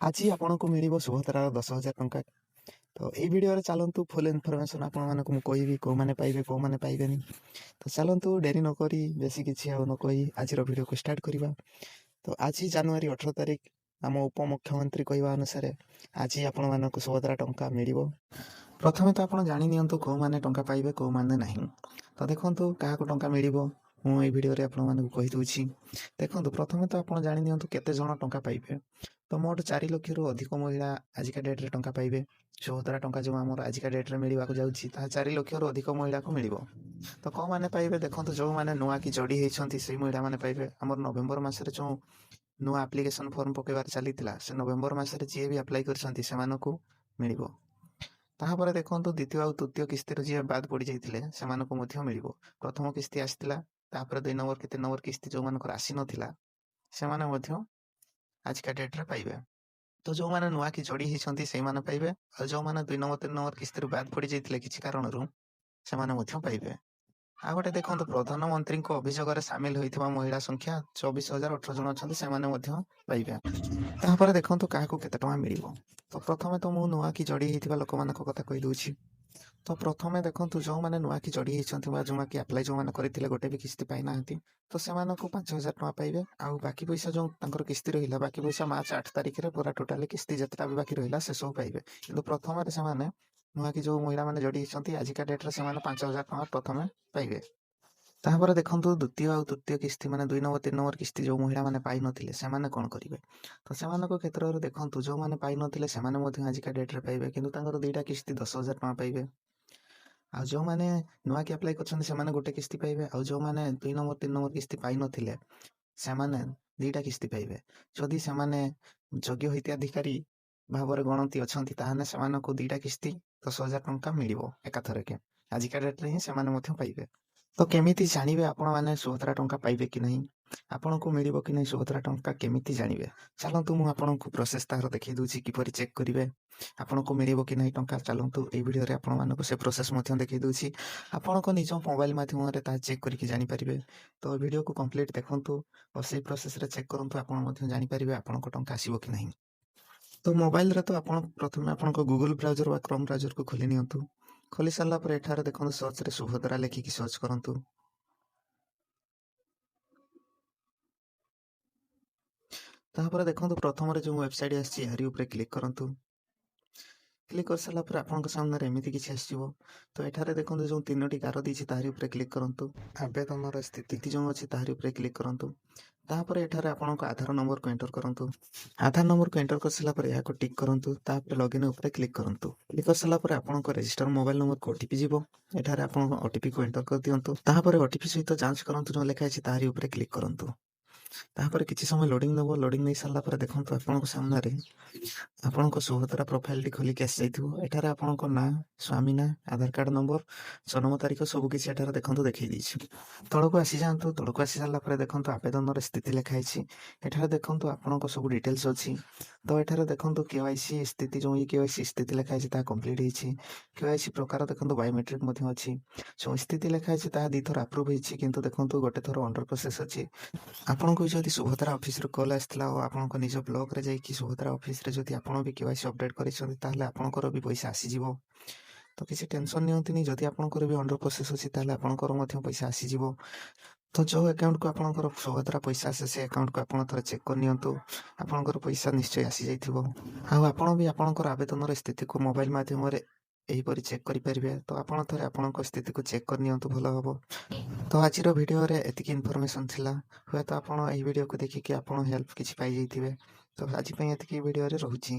ଆଜି ଆପଣଙ୍କୁ ମିଳିବ ସୁଭଦ୍ରାର 10,000 ଟଙ୍କା। ତ ଏଇ ଭିଡ଼ିଓରେ ଚାଲନ୍ତୁ ଫୁଲ୍ ଇନଫର୍ମେସନ୍ ଆପଣମାନଙ୍କୁ ମୁଁ କହିବି କେଉଁମାନେ ପାଇବେ କେଉଁମାନେ ପାଇବେନି। ତ ଚାଲନ୍ତୁ ଡେରି ନକରି ବେଶୀ କିଛି ଆଉ ନ କହି ଆଜିର ଭିଡ଼ିଓକୁ ଷ୍ଟାର୍ଟ କରିବା। ତ ଆଜି ଜାନୁଆରୀ 18 ତାରିଖ ଆମ ଉପମୁଖ୍ୟମନ୍ତ୍ରୀ କହିବା ଅନୁସାରେ ଆଜି ଆପଣମାନଙ୍କୁ ସୁଭଦ୍ରା ଟଙ୍କା ମିଳିବ। ପ୍ରଥମେ ତ ଆପଣ ଜାଣି ନିଅନ୍ତୁ କେଉଁମାନେ ଟଙ୍କା ପାଇବେ କେଉଁମାନେ ନାହିଁ। ତ ଦେଖନ୍ତୁ କାହାକୁ ଟଙ୍କା ମିଳିବ ମୁଁ ଏଇ ଭିଡ଼ିଓରେ ଆପଣମାନଙ୍କୁ କହିଦେଉଛି। ଦେଖନ୍ତୁ ପ୍ରଥମେ ତ ଆପଣ ଜାଣି ନିଅନ୍ତୁ କେତେ ଜଣ ଟଙ୍କା ପାଇବେ। ତ ମୋଟ 4 ଲକ୍ଷରୁ ଅଧିକ ମହିଳା ଆଜିକା ଡେଟ୍ରେ ଟଙ୍କା ପାଇବେ। ସୁଭଦ୍ରା ଟଙ୍କା ଯେଉଁ ଆମର ଆଜିକା ଡେଟ୍ରେ ମିଳିବାକୁ ଯାଉଛି ତାହା 4 ଲକ୍ଷରୁ ଅଧିକ ମହିଳାକୁ ମିଳିବ। ତ କେଉଁମାନେ ପାଇବେ ଦେଖନ୍ତୁ, ଯେଉଁମାନେ ନୂଆ କି ଯୋଡ଼ି ହେଇଛନ୍ତି ସେଇ ମହିଳାମାନେ ପାଇବେ। ଆମର ନଭେମ୍ବର ମାସରେ ଯେଉଁ ନୂଆ ଆପ୍ଲିକେସନ୍ ଫର୍ମ ପକାଇବାର ଚାଲିଥିଲା ସେ ନଭେମ୍ବର ମାସରେ ଯିଏ ବି ଆପ୍ଲାଏ କରିଛନ୍ତି ସେମାନଙ୍କୁ ମିଳିବ। ତାପରେ ଦେଖନ୍ତୁ ଦ୍ୱିତୀୟ ଆଉ ତୃତୀୟ କିସ୍ତିରୁ ଯିଏ ବାଦ୍ ପଡ଼ିଯାଇଥିଲେ ସେମାନଙ୍କୁ ମଧ୍ୟ ମିଳିବ। ପ୍ରଥମ କିସ୍ତି ଆସିଥିଲା, ତାପରେ 2 ନମ୍ବର କି 3 ନମ୍ବର କିସ୍ତି ଯେଉଁମାନଙ୍କର ଆସିନଥିଲା ସେମାନେ ମଧ୍ୟ ଆଜିକା ଡେଟ୍ରେ ପାଇବେ। ତ ଯେଉଁମାନେ ନୂଆ କି ଯୋଡ଼ି ହେଇଛନ୍ତି ସେଇମାନେ ପାଇବେ, ଆଉ ଯେଉଁମାନେ 2 ନମ୍ବର 3 ନମ୍ବର କିସ୍ତିରୁ ବାଦ୍ ପଡ଼ିଯାଇଥିଲେ କିଛି କାରଣରୁ ସେମାନେ ମଧ୍ୟ ପାଇବେ। ଆଉ ଗୋଟେ ଦେଖନ୍ତୁ, ପ୍ରଧାନମନ୍ତ୍ରୀଙ୍କ ଅଭିଯୋଗରେ ସାମିଲ ହୋଇଥିବା ମହିଳା ସଂଖ୍ୟା 24,018 ଜଣ ଅଛନ୍ତି, ସେମାନେ ମଧ୍ୟ ପାଇବେ। ତାପରେ ଦେଖନ୍ତୁ କାହାକୁ କେତେ ଟଙ୍କା ମିଳିବ। ତ ପ୍ରଥମେ ତ ମୁଁ ନୂଆ କି ଯୋଡ଼ି ହେଇଥିବା ଲୋକମାନଙ୍କ କଥା କହିଦେଉଛି। ତ ପ୍ରଥମେ ଦେଖନ୍ତୁ, ଯେଉଁମାନେ ନୂଆ କି ଯୋଡ଼ି ହେଇଛନ୍ତି ବା ଯେଉଁମାନେ ଆପ୍ଲାଏ ଯେଉଁମାନେ କରିଥିଲେ ଗୋଟେ ବି କିସ୍ତି ପାଇନାହାନ୍ତି ତ ସେମାନଙ୍କୁ 5,000 ଟଙ୍କା ପାଇବେ। ଆଉ ବାକି ପଇସା ଯେଉଁ ତାଙ୍କର କିସ୍ତି ରହିଲା, ବାକି ପଇସା ମାର୍ଚ୍ଚ 8 ତାରିଖରେ ପୁରା ଟୋଟାଲି କିସ୍ତି ଯେତେଟା ବି ବାକି ରହିଲା ସେସବୁ ପାଇବେ। କିନ୍ତୁ ପ୍ରଥମରେ ସେମାନେ ନୂଆ କି ଯେଉଁ ମହିଳାମାନେ ଯୋଡ଼ି ହେଇଛନ୍ତି ଆଜିକା ଡେଟ୍ରେ ସେମାନେ 5,000 ଟଙ୍କା ପ୍ରଥମେ ପାଇବେ। ତାପରେ ଦେଖନ୍ତୁ ଦ୍ୱିତୀୟ ଆଉ ତୃତୀୟ କିସ୍ତି ମାନେ 2 ନମ୍ବର 3 ନମ୍ବର କିସ୍ତି ଯେଉଁ ମହିଳାମାନେ ପାଇନଥିଲେ ସେମାନେ କ'ଣ କରିବେ। ତ ସେମାନଙ୍କ କ୍ଷେତ୍ରରେ ଦେଖନ୍ତୁ, ଯେଉଁମାନେ ପାଇନଥିଲେ ସେମାନେ ମଧ୍ୟ ଆଜିକା ଡେଟ୍ରେ ପାଇବେ, କିନ୍ତୁ ତାଙ୍କର 2ଟା କିସ୍ତି 10,000 ଟଙ୍କା ପାଇବେ। ଆଉ ଯେଉଁମାନେ ନୂଆ କି ଆପ୍ଲାଏ କରିଛନ୍ତି ସେମାନେ ଗୋଟେ କିସ୍ତି ପାଇବେ, ଆଉ ଯେଉଁମାନେ 2 ନମ୍ବର 3 ନମ୍ବର କିସ୍ତି ପାଇନଥିଲେ ସେମାନେ 2ଟା କିସ୍ତି ପାଇବେ। ଯଦି ସେମାନେ ଯୋଗ୍ୟ ହିତାଧିକାରୀ ଭାବରେ ଗଣତି ଅଛନ୍ତି ତାହେଲେ ସେମାନଙ୍କୁ 2ଟା କିସ୍ତି 10,000 ଟଙ୍କା ମିଳିବ ଏକାଥରକେ। ଆଜିକା ଡେଟ୍ରେ ହିଁ ସେମାନେ ମଧ୍ୟ ପାଇବେ। ତ କେମିତି ଜାଣିବେ ଆପଣମାନେ ସୁଭଦ୍ରା ଟଙ୍କା ପାଇବେ କି ନାହିଁ, ଆପଣଙ୍କୁ ମିଳିବ କି ନାହିଁ ସୁଭଦ୍ରା ଟଙ୍କା କେମିତି ଜାଣିବେ? ଚାଲନ୍ତୁ ମୁଁ ଆପଣଙ୍କୁ ପ୍ରୋସେସ୍ ତାହାର ଦେଖାଇ ଦେଉଛି କିପରି ଚେକ୍ କରିବେ ଆପଣଙ୍କୁ ମିଳିବ କି ନାହିଁ ଟଙ୍କା। ଚାଲନ୍ତୁ ଏଇ ଭିଡ଼ିଓରେ ଆପଣମାନଙ୍କୁ ସେ ପ୍ରୋସେସ୍ ମଧ୍ୟ ଦେଖାଇ ଦେଉଛି। ଆପଣଙ୍କ ନିଜ ମୋବାଇଲ ମାଧ୍ୟମରେ ତାହା ଚେକ୍ କରିକି ଜାଣିପାରିବେ। ତ ଭିଡ଼ିଓକୁ କମ୍ପ୍ଲିଟ୍ ଦେଖନ୍ତୁ ଓ ସେଇ ପ୍ରୋସେସ୍ରେ ଚେକ୍ କରନ୍ତୁ, ଆପଣ ମଧ୍ୟ ଜାଣିପାରିବେ ଆପଣଙ୍କ ଟଙ୍କା ଆସିବ କି ନାହିଁ। ତ ମୋବାଇଲରେ ତ ଆପଣ ପ୍ରଥମେ ଆପଣଙ୍କ ଗୁଗଲ ବ୍ରାଉଜର ବା କ୍ରୋମ୍ ବ୍ରାଉଜରକୁ ଖୋଲି ନିଅନ୍ତୁ। ଖୋଲି ସାରିଲା ପରେ ଏଠାରେ ଦେଖନ୍ତୁ ସର୍ଚ୍ଚରେ ସୁଭଦ୍ରା ଲେଖିକି ସର୍ଚ୍ଚ କରନ୍ତୁ। ତାପରେ ଦେଖନ୍ତୁ ପ୍ରଥମରେ ଯେଉଁ ୱେବସାଇଟ୍ ଆସିଛି ଏହାରି ଉପରେ କ୍ଲିକ୍ କରନ୍ତୁ। କ୍ଲିକ୍ କରିସାରିଲା ପରେ ଆପଣଙ୍କ ସାମ୍ନାରେ ଏମିତି କିଛି ଆସିଯିବ। ତ ଏଠାରେ ଦେଖନ୍ତୁ ଯେଉଁ 3ଟି ଗାର ଦେଇଛି ତାହାରି ଉପରେ କ୍ଲିକ୍ କରନ୍ତୁ। ଆବେଦନର ସ୍ଥିତି ଯେଉଁ ଅଛି ତାହାରି ଉପରେ କ୍ଲିକ୍ କରନ୍ତୁ। ତାପରେ ଏଠାରେ ଆପଣଙ୍କ ଆଧାର ନମ୍ବରକୁ ଏଣ୍ଟର କରନ୍ତୁ। ଆଧାର ନମ୍ବରକୁ ଏଣ୍ଟର କରିସାରିଲା ପରେ ଏହାକୁ ଟିକ୍ କରନ୍ତୁ। ତାପରେ ଲଗ୍ଇନ୍ ଉପରେ କ୍ଲିକ୍ କରନ୍ତୁ। କ୍ଲିକ୍ କରିସାରିଲା ପରେ ଆପଣଙ୍କ ରେଜିଷ୍ଟର ମୋବାଇଲ ନମ୍ବରକୁ OTP ଯିବ। ଏଠାରେ ଆପଣଙ୍କ OTPକୁ ଏଣ୍ଟର କରିଦିଅନ୍ତୁ। ତାପରେ OTP ସହିତ ଯାଞ୍ଚ କରନ୍ତୁ ଯେଉଁ ଲେଖା ଅଛି ତାହାରି ଉପରେ କ୍ଲିକ୍ କରନ୍ତୁ। ତାପରେ କିଛି ସମୟ ଲୋଡ଼ିଂ ନେବ। ଲୋଡ଼ିଂ ନେଇ ସାରିଲା ପରେ ଦେଖନ୍ତୁ ଆପଣଙ୍କ ସାମ୍ନାରେ ଆପଣଙ୍କ ସୁଭଦ୍ରା ପ୍ରୋଫାଇଲଟି ଖୋଲିକି ଆସିଯାଇଥିବ। ଏଠାରେ ଆପଣଙ୍କ ନାଁ, ସ୍ୱାମୀ ନାଁ, ଆଧାର କାର୍ଡ଼ ନମ୍ବର, ଜନ୍ମ ତାରିଖ ସବୁକିଛି ଏଠାରେ ଦେଖନ୍ତୁ ଦେଖାଇ ଦେଇଛି। ତଳକୁ ଆସିଯାଆନ୍ତୁ। ତଳକୁ ଆସି ସାରିଲା ପରେ ଦେଖନ୍ତୁ ଆବେଦନର ସ୍ଥିତି ଲେଖା ହେଇଛି। ଏଠାରେ ଦେଖନ୍ତୁ ଆପଣଙ୍କ ସବୁ ଡିଟେଲ୍ସ ଅଛି। ତ ଏଠାରେ ଦେଖନ୍ତୁ KYC ସ୍ଥିତି ଯେଉଁ KYC ସ୍ଥିତି ଲେଖା ହେଇଛି ତାହା କମ୍ପ୍ଲିଟ୍ ହେଇଛି। KYC ପ୍ରକାର ଦେଖନ୍ତୁ ବାୟୋମେଟ୍ରିକ୍ ମଧ୍ୟ ଅଛି। ଯେଉଁ ସ୍ଥିତି ଲେଖା ହେଇଛି ତାହା 2 ଥର ଆପ୍ରୁଭ୍ ହେଇଛି, କିନ୍ତୁ ଦେଖନ୍ତୁ ଗୋଟେ ଥର ଅଣ୍ଡର ପ୍ରୋସେସ୍ ଅଛି। ଆପଣଙ୍କୁ ଯଦି ସୁଭଦ୍ରା ଅଫିସରୁ କଲ୍ ଆସିଥିଲା ଓ ଆପଣଙ୍କ ନିଜ ବ୍ଲକରେ ଯାଇକି ସୁଭଦ୍ରା ଅଫିସରେ ଯଦି ଆପଣ ବି KYC ଅପଡେଟ୍ କରିଛନ୍ତି ତାହେଲେ ଆପଣଙ୍କର ବି ପଇସା ଆସିଯିବ। ତ କିଛି ଟେନସନ୍ ନିଅନ୍ତୁନି, ଯଦି ଆପଣଙ୍କର ବି ଅଣ୍ଡର ପ୍ରୋସେସ୍ ଅଛି ତାହେଲେ ଆପଣଙ୍କର ମଧ୍ୟ ପଇସା ଆସିଯିବ। ତ ଯେଉଁ ଆକାଉଣ୍ଟକୁ ଆପଣଙ୍କର ସୁଭଦ୍ରା ପଇସା ଆସେ ସେ ଆକାଉଣ୍ଟକୁ ଆପଣ ଥରେ ଚେକ୍ କରିନିଅନ୍ତୁ, ଆପଣଙ୍କର ପଇସା ନିଶ୍ଚୟ ଆସିଯାଇଥିବ। ଆଉ ଆପଣ ବି ଆପଣଙ୍କର ଆବେଦନର ସ୍ଥିତିକୁ ମୋବାଇଲ ମାଧ୍ୟମରେ ଏହିପରି ଚେକ୍ କରିପାରିବେ। ତ ଆପଣ ଥରେ ଆପଣଙ୍କ ସ୍ଥିତିକୁ ଚେକ୍ କରିନିଅନ୍ତୁ, ଭଲ ହେବ। ତ ଆଜିର ଭିଡ଼ିଓରେ ଏତିକି ଇନଫର୍ମେସନ୍ ଥିଲା। ହୁଏତ ଆପଣ ଏହି ଭିଡ଼ିଓକୁ ଦେଖିକି ଆପଣ ହେଲ୍ପ କିଛି ପାଇଯାଇଥିବେ। ତ ଆଜି ପାଇଁ ଏତିକି ଭିଡ଼ିଓରେ ରହୁଛି।